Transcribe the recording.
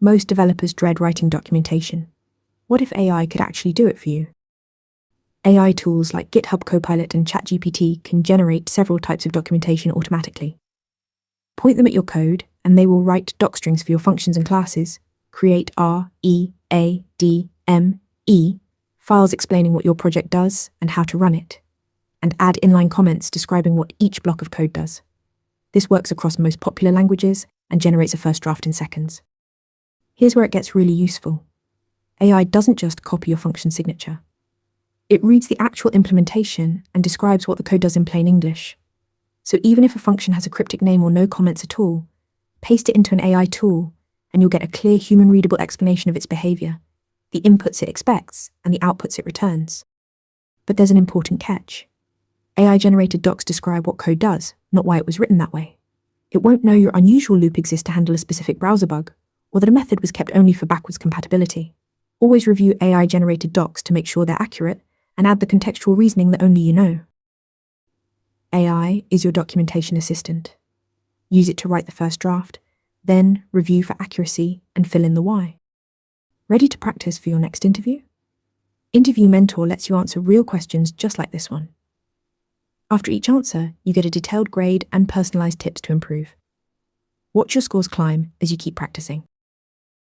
Most developers dread writing documentation. What if AI could actually do it for you? AI tools like GitHub Copilot and ChatGPT can generate several types of documentation automatically. Point them at your code, and they will write docstrings for your functions and classes, create README files explaining what your project does and how to run it, and add inline comments describing what each block of code does. This works across most popular languages and generates a first draft in seconds. Here's where it gets really useful. AI doesn't just copy your function signature. It reads the actual implementation and describes what the code does in plain English. So even if a function has a cryptic name or no comments at all, paste it into an AI tool and you'll get a clear human-readable explanation of its behavior, the inputs it expects and the outputs it returns. But there's an important catch. AI-generated docs describe what code does, not why it was written that way. It won't know your unusual loop exists to handle a specific browser bug, or that a method was kept only for backwards compatibility. Always review AI-generated docs to make sure they're accurate and add the contextual reasoning that only you know. AI is your documentation assistant. Use it to write the first draft, then review for accuracy and fill in the why. Ready to practice for your next interview? Interview Mentor lets you answer real questions just like this one. After each answer, you get a detailed grade and personalized tips to improve. Watch your scores climb as you keep practicing.